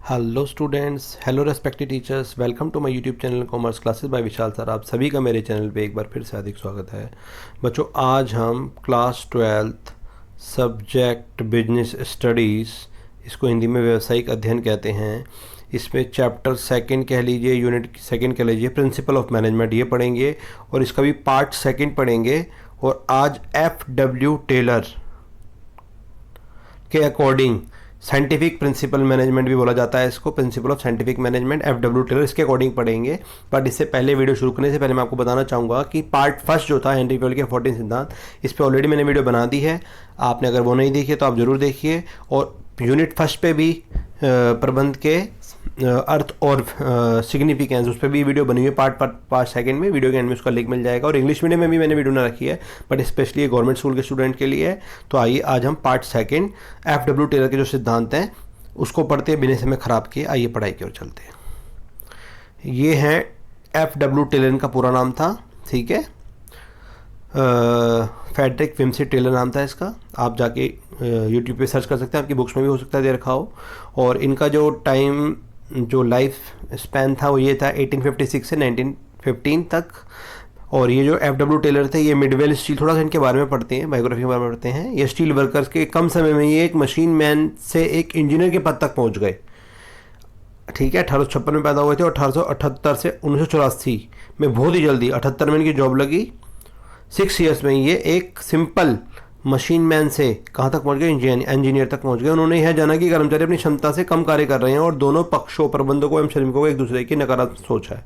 Hello students, hello respected teachers, welcome to my YouTube channel commerce classes by Vishal sir. आप सभी का मेरे channel पे एक बार फिर से हार्दिक स्वागत है। बच्चों, आज हम class 12th subject business studies, इसको हिंदी में व्यावसायिक अध्ययन कहते हैं, इसमें चैप्टर सेकंड कह लीजिए, यूनिट सेकंड कह लीजिए, प्रिंसिपल ऑफ मैनेजमेंट, ये पढ़ेंगे और इसका भी पार्ट सेकंड पढ़ेंगे। और आज F.W. टेलर के अकॉर्डिंग साइंटिफिक प्रिंसिपल मैनेजमेंट भी बोला जाता है इसको, principle of scientific management F.W. Taylor, इसके अकॉर्डिंग पढ़ेंगे। बट इससे पहले, वीडियो शुरू करने से पहले मैं आपको बताना चाहूँगा कि पार्ट फर्स्ट जो था हेनरी फेल के 14 सिद्धांत, इस पर ऑलरेडी मैंने वीडियो बना दी है। आपने अगर वो नहीं देखी तो आप ज़रूर देखिए। और यूनिट फर्स्ट पे भी प्रबंध के अर्थ और सिग्निफिकेंस, उस पर भी वीडियो बनी हुई है पार्ट सेकंड में, वीडियो के एंड में उसका लिंक मिल जाएगा। और इंग्लिश मीडियम में भी मैंने वीडियो ना रखी है, बट स्पेशली ये गवर्नमेंट स्कूल के स्टूडेंट के लिए है। तो आइए आज हम पार्ट सेकंड F.W. टेलर के जो सिद्धांत हैं उसको पढ़ते हैं बिना समय खराब किए। आइए पढ़ाई की ओर चलते हैं। ये है F.W. टेलर का पूरा नाम था, ठीक है। फ्रेडरिक विम्सेट टेलर नाम था इसका। आप जाके यूट्यूब पे सर्च कर सकते हैं, आपकी बुक्स में भी हो सकता है दे रखा हो। और इनका जो टाइम, जो लाइफ स्पैन था वो ये था 1856 से 1915 तक। और ये जो F.W. टेलर थे, ये मिडवेल स्टील, थोड़ा सा इनके बारे में पढ़ते हैं, बायोग्राफी के बारे में पढ़ते हैं। ये स्टील वर्कर्स के कम समय में ये एक मशीन मैन से एक इंजीनियर के पद तक पहुंच गए, ठीक है। 1856 में पैदा हुए थे और 1878 से 1984 में, बहुत ही जल्दी 78 में इनकी जॉब लगी। 6 ईयर्स में ये एक सिंपल मशीन मैन से कहाँ तक पहुँच गए, इंजीनियर तक पहुँच गए। उन्होंने यह जाना कि कर्मचारी अपनी क्षमता से कम कार्य कर रहे हैं और दोनों पक्षों, प्रबंधकों एवं श्रमिकों को एक दूसरे की नकारात्मक सोच है।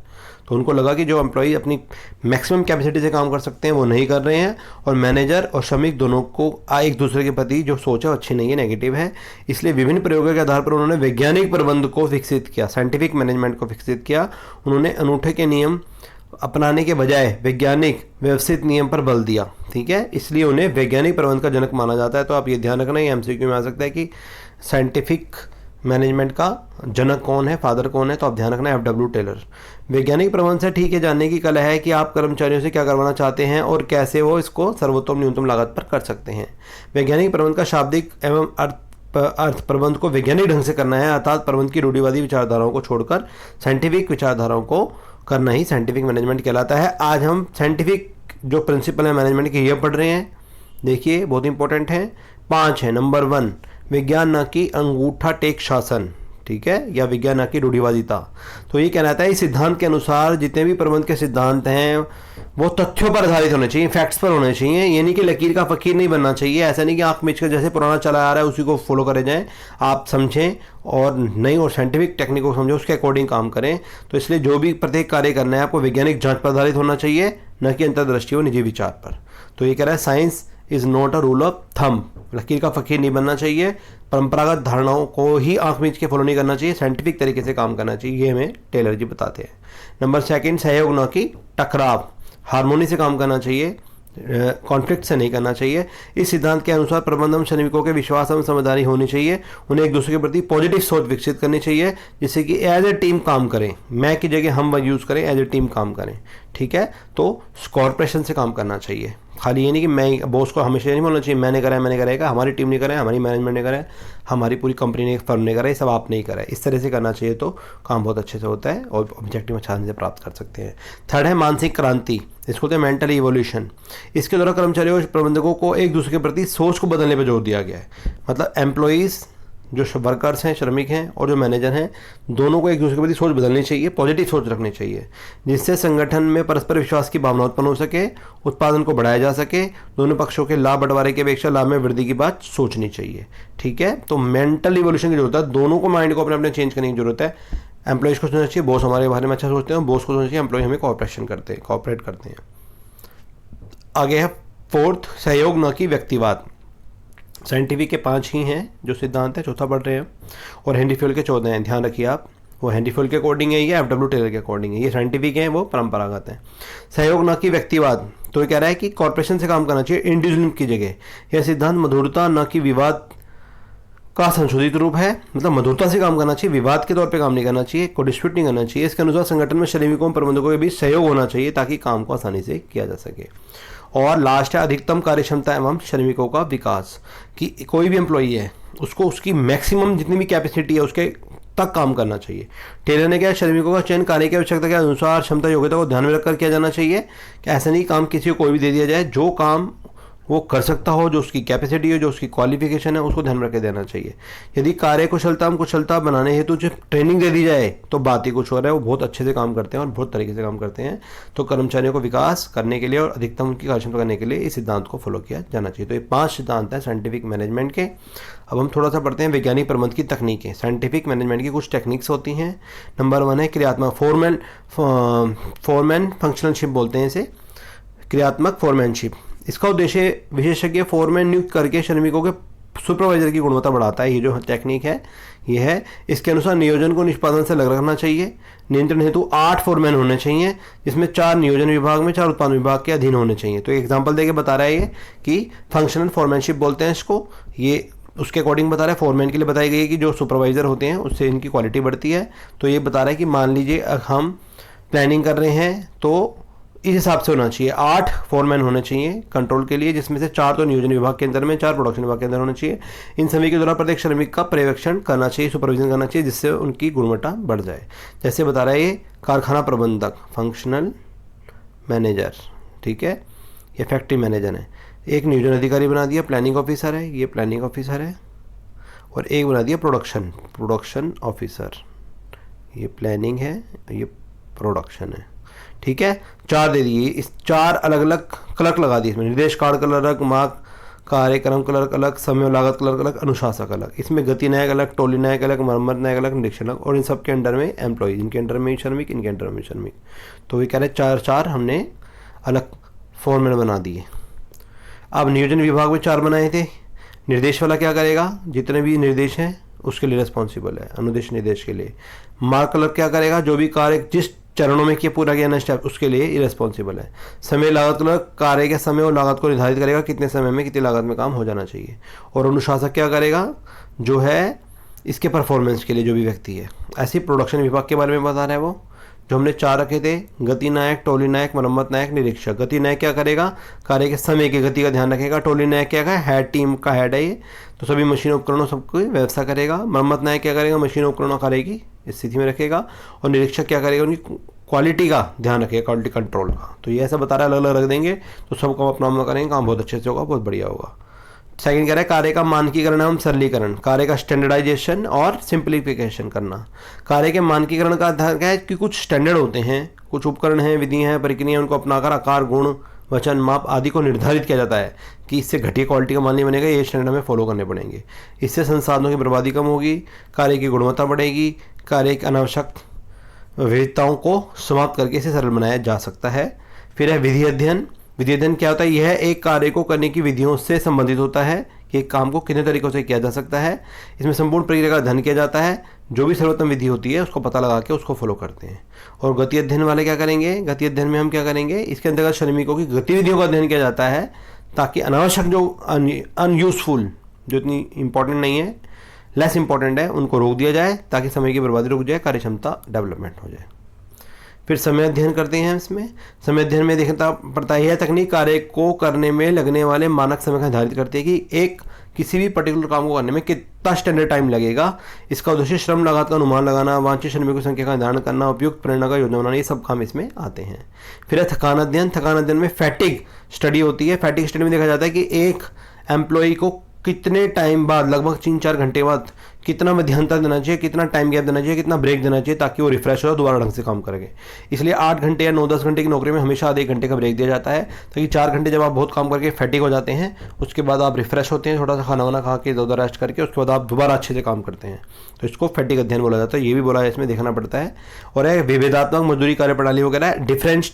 तो उनको लगा कि जो एम्प्लॉई अपनी मैक्सिमम कैपेसिटी से काम कर सकते हैं वो नहीं कर रहे हैं, और मैनेजर और श्रमिक दोनों को एक दूसरे के प्रति जो सोच है अच्छी नहीं है, नेगेटिव है। इसलिए विभिन्न प्रयोगों के आधार पर उन्होंने वैज्ञानिक प्रबंध को विकसित किया, साइंटिफिक मैनेजमेंट को विकसित किया। उन्होंने अनूठे के नियम अपनाने के बजाय वैज्ञानिक व्यवस्थित नियम पर बल दिया, ठीक है। इसलिए उन्हें वैज्ञानिक प्रबंध का जनक माना जाता है। तो आप ये ध्यान रखना, ये MCQ में आ सकता है कि साइंटिफिक मैनेजमेंट का जनक कौन है, फादर कौन है। तो आप ध्यान रखना F.W. टेलर। वैज्ञानिक प्रबंध से ठीक है जानने की कला है कि आप कर्मचारियों से क्या करवाना चाहते हैं और कैसे वो इसको सर्वोत्तम न्यूनतम लागत पर कर सकते हैं। वैज्ञानिक प्रबंध का शाब्दिक एवं अर्थ प्रबंध को वैज्ञानिक ढंग से करना है, अर्थात प्रबंध की रूढ़िवादी विचारधाराओं को छोड़कर साइंटिफिक विचारधाराओं को करना ही साइंटिफिक मैनेजमेंट कहलाता है। आज हम साइंटिफिक जो प्रिंसिपल है मैनेजमेंट के ये पढ़ रहे हैं। देखिए, बहुत इंपॉर्टेंट है। 5 है। नंबर 1, विज्ञान न कि अंगूठा टेक शासन, ठीक है, या विज्ञान न कि रूढ़िवादिता। तो ये कहलाता है इस सिद्धांत के अनुसार जितने भी प्रबंध के सिद्धांत हैं वो तथ्यों पर आधारित होने चाहिए, फैक्ट्स पर होने चाहिए। ये नहीं कि लकीर का फकीर नहीं बनना चाहिए। ऐसा नहीं कि आंख मिच कर जैसे पुराना चला आ रहा है उसी को फॉलो करे जाएं। आप समझें और नई और साइंटिफिक टेक्निक को समझें, उसके अकॉर्डिंग काम करें। तो इसलिए जो भी प्रत्येक कार्य करना है आपको वैज्ञानिक जांच पर आधारित होना चाहिए, न कि अंतर्दृष्टि और निजी विचार पर। तो ये कह रहा है science is not a rule of thumb, लकीर का फकीर नहीं बनना चाहिए, परंपरागत धारणाओं को ही आंख मीच के फॉलो नहीं करना चाहिए, साइंटिफिक तरीके से काम करना चाहिए। ये हमें टेलर जी बताते हैं। नंबर 2, सहयोग न कि टकराव, हार्मोनी से काम करना चाहिए, कॉन्फ्लिक्ट से नहीं करना चाहिए। इस सिद्धांत के अनुसार प्रबंधन श्रमिकों के विश्वास एवं समझदारी होनी चाहिए। उन्हें एक दूसरे के प्रति पॉजिटिव सोच विकसित करनी चाहिए, जिससे कि एज ए टीम काम करें, मैं की जगह हम यूज़ करें, एज ए टीम काम करें, ठीक है। तो कॉर्पोरेशन से काम करना चाहिए। खाली ये नहीं कि मैं, बॉस को हमेशा नहीं बोलना चाहिए मैंने करा है, मैंने करेगा, हमारी टीम ने करा है, हमारी मैनेजमेंट ने करा है, हमारी पूरी कंपनी ने, फर्म ने करा है, सब आपने ही करा है। इस तरह से करना चाहिए तो काम बहुत अच्छे से होता है और ऑब्जेक्टिव आसानी से प्राप्त कर सकते हैं। 3 है मानसिक क्रांति, इसको तो मेंटल इवोल्यूशन। इसके द्वारा कर्मचारियों और प्रबंधकों को एक दूसरे के प्रति सोच को बदलने पर जोर दिया गया है। मतलब एम्प्लॉइज़, जो वर्कर्स हैं, श्रमिक हैं, और जो मैनेजर हैं, दोनों को एक दूसरे के प्रति सोच बदलनी चाहिए, पॉजिटिव सोच रखनी चाहिए, जिससे संगठन में परस्पर विश्वास की भावना उत्पन्न हो सके, उत्पादन को बढ़ाया जा सके। दोनों पक्षों के लाभ बंटवारे की अपेक्षा लाभ में वृद्धि की बात सोचनी चाहिए, ठीक है। तो मेंटल इवोल्यूशन की जरूरत है, दोनों को माइंड को अपने अपने चेंज करने की जरूरत है। एम्प्लॉइज को सोचना चाहिए बॉस हमारे बारे में अच्छा सोचते हैं, बॉस को सोचना चाहिए एम्प्लॉय हमें कोऑपरेट करते हैं। आगे है 4, सहयोग न कि व्यक्तिवाद। साइंटिफिक के 5 ही हैं जो सिद्धांत है, चौथा पढ़ रहे हैं, और हेनरी फेल के 14 हैं। ध्यान रखिए आप, वो हेनरी फेल के अकॉर्डिंग है, ये F.W. टेलर के अकॉर्डिंग है। ये साइंटिफिक हैं, वो परंपरागत हैं। सहयोग न कि व्यक्तिवाद, तो ये कह रहा है कि कॉर्पोरेशन से काम करना चाहिए इंडिविजुअलिज्म की जगह। यह सिद्धांत मधुरता न कि विवाद का संशोधित रूप है। मतलब मधुरता से काम करना चाहिए, विवाद के तौर पे काम नहीं करना चाहिए, को डिस्प्यूट नहीं करना चाहिए। इसके अनुसार संगठन में श्रमिकों और प्रबंधकों के बीच सहयोग होना चाहिए ताकि काम को आसानी से किया जा सके। और लास्ट है अधिकतम कार्यक्षमता एवं श्रमिकों का विकास, कि कोई भी एम्प्लॉई है उसको उसकी मैक्सिमम जितनी भी कैपेसिटी है उसके तक काम करना चाहिए। टेलर ने क्या, श्रमिकों का चयन कार्य की आवश्यकता के अनुसार क्षमता योग्यता को ध्यान में रखकर किया जाना चाहिए कि ऐसा नहीं काम किसी को कोई भी दे दिया जाए, जो काम वो कर सकता हो, जो उसकी कैपेसिटी हो, जो उसकी क्वालिफिकेशन है, उसको ध्यान में रख के देना चाहिए। यदि कार्य कुशलता बनाने हेतु जो ट्रेनिंग दे दी जाए तो बात ही कुछ और है, वो बहुत अच्छे से काम करते हैं और बहुत तरीके से काम करते हैं। तो कर्मचारियों को विकास करने के लिए और अधिकतम उनकी कार्यक्षमता करने के लिए इस सिद्धांत को फॉलो किया जाना चाहिए। तो ये 5 सिद्धांत हैं साइंटिफिक मैनेजमेंट के। अब हम थोड़ा सा पढ़ते हैं वैज्ञानिक प्रबंध की तकनीकें। साइंटिफिक मैनेजमेंट की कुछ टेक्निक्स होती हैं। नंबर 1 है क्रियात्मक फोरमैन फंक्शनलशिप बोलते हैं इसे, क्रियात्मक फोरमैनशिप। इसका उद्देश्य विशेषज्ञ फोरमैन नियुक्त करके श्रमिकों के सुपरवाइजर की गुणवत्ता बढ़ाता है। ये जो टेक्निक है ये है। इसके अनुसार नियोजन को निष्पादन से अलग रखना चाहिए। नियंत्रण हेतु 8 फोरमैन होने चाहिए, जिसमें 4 नियोजन विभाग में, 4 उत्पादन विभाग के अधीन होने चाहिए। तो एग्जाम्पल देके बता रहा है ये कि फंक्शनल फोरमैनशिप बोलते हैं इसको। ये उसके अकॉर्डिंग बता रहा है, फोरमैन के लिए बताई गई है कि जो सुपरवाइजर होते हैं उससे इनकी क्वालिटी बढ़ती है। तो ये बता रहा है कि मान लीजिए हम प्लानिंग कर रहे हैं तो इस हिसाब से होना चाहिए। 8 फोरमैन होने चाहिए कंट्रोल के लिए, जिसमें से 4 तो नियोजन विभाग के अंदर में, 4 प्रोडक्शन विभाग के अंदर होने चाहिए। इन सभी के द्वारा प्रत्येक श्रमिक का पर्यवेक्षण करना चाहिए, सुपरविजन करना चाहिए, जिससे उनकी गुणवत्ता बढ़ जाए। जैसे बता रहा है ये कारखाना प्रबंधक फंक्शनल मैनेजर, ठीक है, ये फैक्ट्री मैनेजर है। एक नियोजन अधिकारी बना दिया, प्लानिंग ऑफिसर है, ये प्लानिंग ऑफिसर है। और एक बना दिया प्रोडक्शन ऑफिसर, ये प्लानिंग है, ये प्रोडक्शन है, ठीक है। 4 दे दिए। इस 4 अलग अलग क्लर्क लगा दिए इसमें, निर्देश कार्य क्लर्क, मार्ग कार्यक्रम क्लर्क अलग, समय और लागत क्लर्क अलग, अनुशासक अलग। इसमें गति नायक अलग, टोली नायक अलग, मरम्मत नायक अलग, निरीक्षण अलग। और इन सब के अंडर में एम्प्लॉय, इनके अंडर में श्रमिक, इनके अंडर में श्रमिक। तो ये कह रहे 4 हमने अलग फोरमैन बना दिए। अब नियोजन विभाग में 4 बनाए थे। निर्देश वाला क्या करेगा, जितने भी निर्देश हैं उसके लिए रिस्पॉन्सिबल है, अनुदेश निर्देश के लिए। मार्ग क्लर्क क्या करेगा, जो भी कार्य जिस चरणों में किया पूरा किया नेक्स्ट स्टेप, उसके लिए रिस्पॉन्सिबल है। समय लागत क्लर्क कार्य के समय और लागत को निर्धारित करेगा, कितने समय में कितनी लागत में काम हो जाना चाहिए। और अनुशासक क्या करेगा, जो है इसके परफॉर्मेंस के लिए जो भी व्यक्ति है। ऐसे प्रोडक्शन विभाग के बारे में बता रहा है वो, जो हमने 4 रखे थे, गति नायक, टोली नायक, मरम्मत नायक, निरीक्षक। गति नायक क्या करेगा, कार्य के समय की गति का ध्यान रखेगा। टोली नायक क्या है, हेड, टीम का हेड है ये, तो सभी मशीन उपकरणों सबको व्यवस्था करेगा। मरम्मत नायक क्या करेगा, मशीन उपकरणों कार्य की स्थिति में रखेगा। और निरीक्षक क्या करेगा, उनकी क्वालिटी का ध्यान रखेगा, क्वालिटी कंट्रोल का। तो ये ऐसा बता रहा है, अलग अलग रख देंगे तो सबको अपना अपना करेंगे, काम बहुत अच्छे से होगा, बहुत बढ़िया होगा। सेकंड कह रहा है कार्य का मानकीकरण एवं सरलीकरण, कार्य का स्टैंडर्डाइजेशन और सिंप्लीफिकेशन करना। कार्य के मानकीकरण का अर्थ क्या है कि कुछ स्टैंडर्ड होते हैं, कुछ उपकरण हैं, विधियां हैं, प्रक्रियाएं, उनको अपनाकर आकार, गुण, वचन, माप आदि को निर्धारित किया जाता है कि इससे घटिया क्वालिटी का माल नहीं बनेगा, ये स्टैंडर्ड हमें फॉलो करने पड़ेंगे। इससे संसाधनों की बर्बादी कम होगी, कार्य की गुणवत्ता बढ़ेगी, कार्य की अनावश्यक विविधताओं को समाप्त करके इसे सरल बनाया जा सकता है। फिर है विधि अध्ययन। विधि अध्ययन क्या होता है, यह एक कार्य को करने की विधियों से संबंधित होता है कि एक काम को कितने तरीकों से किया जा सकता है। इसमें संपूर्ण प्रक्रिया का अध्ययन किया जाता है, जो भी सर्वोत्तम विधि होती है उसको पता लगा के उसको फॉलो करते हैं। और गति अध्ययन वाले क्या करेंगे, गति अध्ययन में हम क्या करेंगे, इसके अंतर्गत श्रमिकों की गतिविधियों का अध्ययन किया जाता है, ताकि अनावश्यक जो अनयूजफुल, जो इतनी इंपॉर्टेंट नहीं है, लेस इंपॉर्टेंट है, उनको रोक दिया जाए, ताकि समय की बर्बादी रुक जाए, कार्य क्षमता डेवलपमेंट हो जाए। फिर समय अध्ययन करते हैं। इसमें समय अध्ययन में देखना पड़ता है, यह तकनीक कार्य को करने में लगने वाले मानक समय का निर्धारित करती है कि एक किसी भी पर्टिकुलर काम को करने में कितना स्टैंडर्ड टाइम लगेगा। इसका उद्देश्य श्रम लागत का अनुमान लगाना, वांछित श्रमिकों की संख्या का निर्धारण करना, उपयुक्त प्रेरणा का योजना बनाना, ये सब काम इसमें आते हैं। फिर है थकान अध्ययन। थकान अध्ययन में फैटिग स्टडी होती है। फैटिग स्टडी में देखा जाता है कि एक एम्प्लॉई को कितने टाइम बाद, लगभग 3-4 घंटे बाद कितना मध्यांतर देना चाहिए, कितना टाइम गैप देना चाहिए, कितना ब्रेक देना चाहिए, ताकि वो रिफ्रेश हो, दोबारा ढंग से काम करेंगे। इसलिए 8 घंटे या 9-10 घंटे की नौकरी में हमेशा आधे 1 घंटे का ब्रेक दिया जाता है, ताकि 4 घंटे जब आप बहुत काम करके फैटिक हो जाते हैं, उसके बाद आप रिफ्रेश होते हैं, थोड़ा सा खाना वाना खा के इधर रेस्ट करके, उसके बाद आप दोबारा अच्छे से काम करते हैं। तो इसको फैटिक अध्ययन बोला जाता है। ये भी बोला है, इसमें देखना पड़ता है। और है विभेदात्मक मजदूरी कार्यप्रणाली वगैरह, डिफरेंस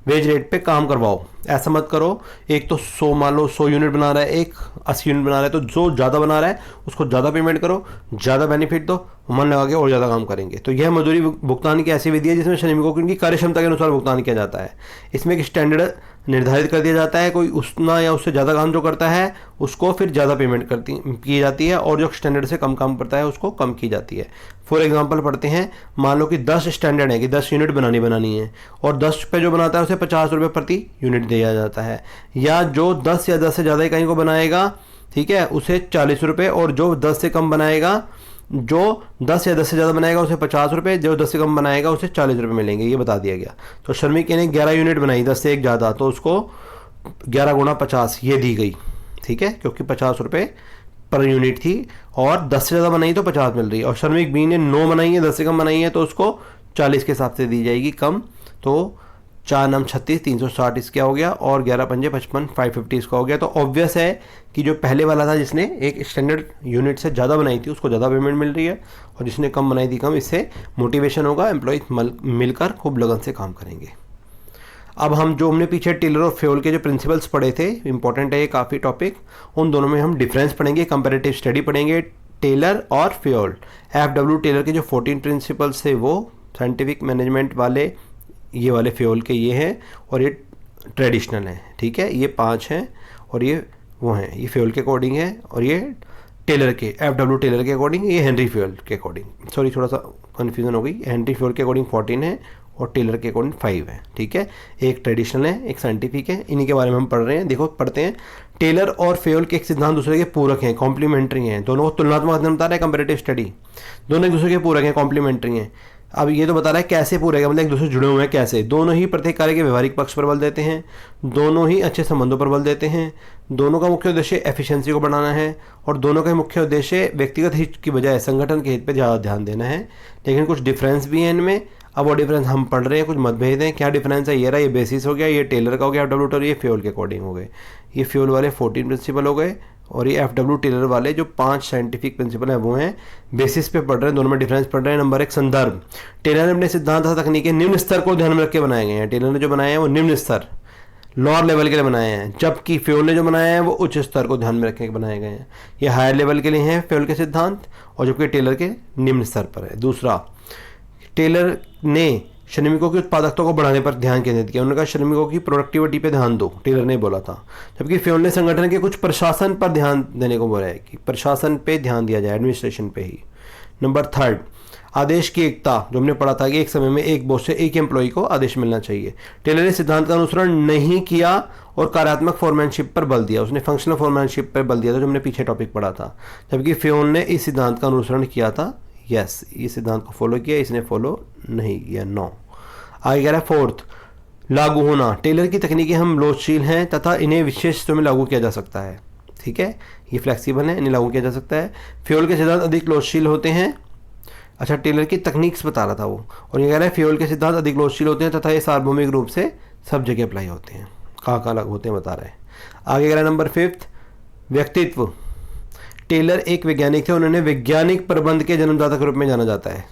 वेज रेट पे काम करवाओ। ऐसा मत करो एक तो 100, मान लो 100 यूनिट बना रहा है, एक 80 यूनिट बना रहा है, तो जो ज़्यादा बना रहा है उसको ज़्यादा पेमेंट करो, ज़्यादा बेनिफिट दो, मन लगा के और ज़्यादा काम करेंगे। तो यह मजदूरी भुगतान की ऐसी विधि है जिसमें श्रमिकों की उनकी कार्यक्षमता के अनुसार भुगतान किया जाता है। इसमें एक स्टैंडर्ड निर्धारित कर दिया जाता है, कोई उतना या उससे ज़्यादा काम जो करता है उसको फिर ज़्यादा पेमेंट की जाती है, और जो स्टैंडर्ड से कम काम करता है उसको कम की जाती है। फॉर एग्जांपल पढ़ते हैं, मान लो कि 10 स्टैंडर्ड है कि 10 यूनिट बनानी है, और 10 पे जो बनाता है उसे 50 रुपये प्रति यूनिट दिया जाता है। या जो 10 या 10 से ज़्यादा इकाई को बनाएगा, ठीक है, उसे 40 रुपये, और जो 10 से कम बनाएगा जो 10 या 10 से ज़्यादा बनाएगा उसे 50 रुपये, जो 10 से कम बनाएगा उसे 40 रुपये मिलेंगे, ये बता दिया गया। तो श्रमिक ने 11 यूनिट बनाई, 10 से एक ज़्यादा, तो उसको 11 गुणा 50 ये दी गई, ठीक है, क्योंकि 50 रुपये पर यूनिट थी, और 10 से ज़्यादा बनाई तो 50 मिल रही है। और श्रमिक बी ने 9 बनाई है, 10 से कम बनाई है, तो उसको 40 के हिसाब से दी जाएगी कम। तो 4 9 36 360 इसका हो गया, और 11 पंजे 55 550 इसका हो गया। तो ऑब्वियस है कि जो पहले वाला था जिसने एक स्टैंडर्ड यूनिट से ज़्यादा बनाई थी उसको ज़्यादा पेमेंट मिल रही है, और जिसने कम बनाई थी कम। इससे मोटिवेशन होगा, एम्प्लॉय मिलकर खूब लगन से काम करेंगे। अब हम जो हमने पीछे टेलर और फ्यूल के जो प्रिंसिपल्स पढ़े थे, इंपॉर्टेंट है ये काफ़ी टॉपिक, उन दोनों में हम डिफरेंस पढ़ेंगे, कंपैरेटिव स्टडी पढ़ेंगे, टेलर और फ्यूल। FW टेलर के जो 14 प्रिंसिपल्स थे वो साइंटिफिक मैनेजमेंट वाले, ये वाले फ्यूल के ये हैं, और ये ट्रेडिशनल हैं, ठीक है, ये 5 हैं, और ये वो हैं, ये फ्यूल के अकॉर्डिंग है, और ये टेलर के FW टेलर के अकॉर्डिंग, ये हेनरी फ्यूल के अकॉर्डिंग, सॉरी थोड़ा सा कन्फ्यूजन हो गई, हेनरी फ्यूल के अकॉर्डिंग 14 है और टेलर के अकॉर्डिंग 5 है, ठीक है। एक ट्रेडिशनल है, एक साइंटिफिक है, इन्हीं के बारे में हम पढ़ रहे हैं। देखो पढ़ते हैं, टेलर और फ्यूल के एक सिद्धांत दूसरे के पूरक हैं, कॉम्प्लीमेंट्री हैं, दोनों को तुलनात्मक अध्ययन बता रहा है, कंपैरेटिव स्टडी, दोनों एक दूसरे के पूरक हैं, कॉम्प्लीमेंट्री हैं। अब ये तो बता रहा है कैसे पूरक है, मतलब एक दूसरे से जुड़े हुए हैं कैसे। दोनों ही प्रत्येक कार्य के व्यवहारिक पक्ष पर बल देते हैं, दोनों ही अच्छे संबंधों पर बल देते हैं, दोनों का मुख्य उद्देश्य एफिशिएंसी को बढ़ाना है, और दोनों का मुख्य उद्देश्य व्यक्तिगत हित की बजाय संगठन के हित पर ज़्यादा ध्यान देना है। लेकिन कुछ डिफरेंस भी हैं इनमें, अब वो डिफरेंस हम पढ़ रहे हैं, कुछ मतभेद हैं। क्या डिफरेंस है, ये रहा, ये बेसिस हो गया, ये टेलर का हो गया FW टेलर, ये फ्यूल के अकॉर्डिंग हो गए, ये फ्यूल वाले 14 प्रिंसिपल हो गए, और ये FW टेलर वाले जो 5 साइंटिफिक प्रिंसिपल हैं वो हैं, बेसिस पे पढ़ रहे हैं, दोनों में डिफरेंस पढ़ रहे हैं। नंबर 1 संदर्भ, टेलर ने अपने सिद्धांत तथा तकनीकें निम्न स्तर को ध्यान में रख के बनाए गए हैं। टेलर ने जो बनाए हैं वो निम्न स्तर, लोअर लेवल के लिए बनाए हैं, जबकि फ्यूल ने जो बनाए हैं वो उच्च स्तर को ध्यान में रख के बनाए गए हैं। ये हायर लेवल के लिए हैं फ्यूल के सिद्धांत, और जबकि टेलर के निम्न स्तर पर है। दूसरा, टेलर ने श्रमिकों की उत्पादकता को बढ़ाने पर ध्यान केंद्रित किया, उन्होंने कहा श्रमिकों की प्रोडक्टिविटी पे ध्यान दो, टेलर ने बोला था। जबकि फ्यूल ने संगठन के कुछ प्रशासन पर ध्यान देने को बोला है कि प्रशासन पे ध्यान दिया जाए, एडमिनिस्ट्रेशन पे ही। नंबर 3, आदेश की एकता, जो हमने पढ़ा था कि एक समय में एक बॉस से एक एम्प्लॉय को आदेश मिलना चाहिए। टेलर ने सिद्धांत का अनुसरण नहीं किया और कार्यात्मक फॉर्मैनशिप पर बल दिया, उसने फंक्शनल फॉर्मैनशिप पर बल दिया था, जो हमने पीछे टॉपिक पढ़ा था। जबकि फ्यूल ने इस सिद्धांत का अनुसरण किया था, यस, इस सिद्धांत को फॉलो किया, इसने फॉलो नहीं किया, नो। आगे कह रहा है 4th, लागू होना, टेलर की तकनीकें हम लोचशील हैं तथा इन्हें विशेष स्थितियों में लागू किया जा सकता है, ठीक है, ये फ्लेक्सिबल है, इन्हें लागू किया जा सकता है। फ्यूल के सिद्धांत अधिक लोचशील होते हैं, अच्छा टेलर की तकनीक्स बता रहा था वो, और ये कह रहा है फ्यूल के सिद्धांत अधिक लोचशील होते हैं तथा ये सार्वभौमिक रूप से सब जगह अप्लाई होते हैं। कहाँ लागू होते हैं बता रहे हैं। आगे कह रहा है नंबर 5th, व्यक्तित्व, टेलर एक वैज्ञानिक थे, उन्होंने वैज्ञानिक प्रबंध के जन्मदाता के रूप में जाना जाता है,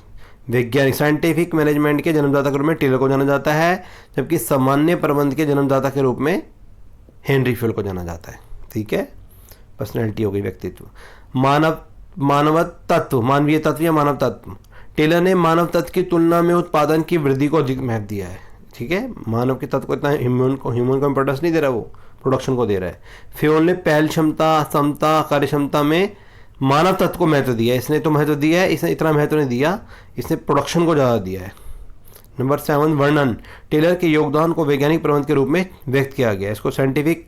वैज्ञानिक साइंटिफिक मैनेजमेंट के जन्मदाता के रूप में टेलर को जाना जाता है, जबकि सामान्य प्रबंध के जन्मदाता के रूप में हेनरी फ्यूल को जाना जाता है, ठीक है। पर्सनैलिटी हो गई, व्यक्तित्व। मानव तत्व, मानवीय तत्व या मानव तत्व, टेलर ने मानव तत्व की तुलना में उत्पादन की वृद्धि को अधिक महत्व दिया है, ठीक है। मानव के तत्व को इतना ह्यूमन को इंपॉर्टेंस नहीं दे रहा, वो प्रोडक्शन को दे रहा है। फ्यूल ने पहल क्षमता, समता, कार्य क्षमता में मानव तत्व को महत्व दिया, इसने तो महत्व दिया है, इसने इतना महत्व नहीं दिया, इसने प्रोडक्शन को ज़्यादा दिया है। नंबर 7, वर्णन, टेलर के योगदान को वैज्ञानिक प्रबंध के रूप में व्यक्त किया गया, इसको साइंटिफिक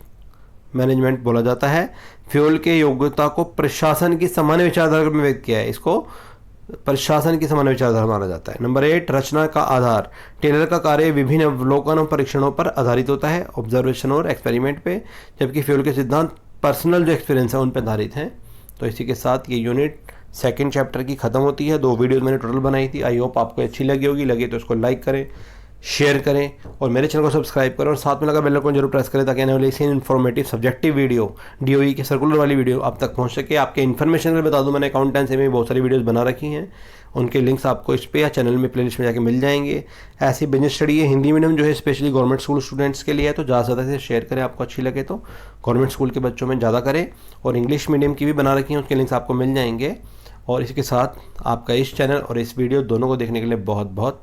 मैनेजमेंट बोला जाता है। फ्यूल के योग्यता को प्रशासन की सामान्य विचारधारा में व्यक्त किया है, इसको प्रशासन की सामान्य विचारधारा माना जाता है। नंबर 8, रचना का आधार, टेलर का कार्य विभिन्न अवलोकन और परीक्षणों पर आधारित होता है, ऑब्जर्वेशन और एक्सपेरिमेंट पे, जबकि फ्यूल के सिद्धांत पर्सनल जो एक्सपीरियंस है उन पर आधारित हैं। तो इसी के साथ ये यूनिट 2nd चैप्टर की ख़त्म होती है। 2 वीडियोज़ मैंने टोटल बनाई थी, आई होप आपको अच्छी लगी होगी, लगे तो इसको लाइक करें, शेयर करें, और मेरे चैनल को सब्सक्राइब करें, और साथ में लगा बेल आइकन जरूर प्रेस करें, ताकि आने वाली इसी इन्फॉर्मेटिव सब्जेक्टिव वीडियो, DOE के सर्कुलर वाली वीडियो आप तक पहुंच सके। आपके इन्फॉर्मेशन के लिए बता दूं, मैंने अकाउंटेंसी में बहुत सारी वीडियोस बना रखी हैं, उनके लिंक्स आपको इस पे या चैनल में प्लेलिस्ट में जाके मिल जाएंगे। ऐसी बिजनेस स्टडी है, हिंदी मीडियम जो है स्पेशली गवर्नमेंट स्कूल स्टूडेंट्स के लिए है, तो ज़्यादा से ज़्यादा से शेयर करें, आपको अच्छी लगे तो गवर्नमेंट स्कूल के बच्चों में ज़्यादा करें। और इंग्लिश मीडियम की भी बना रखी हैं, उसके लिंक्स आपको मिल जाएंगे। और इसके साथ आपका इस चैनल और इस वीडियो दोनों को देखने के लिए बहुत बहुत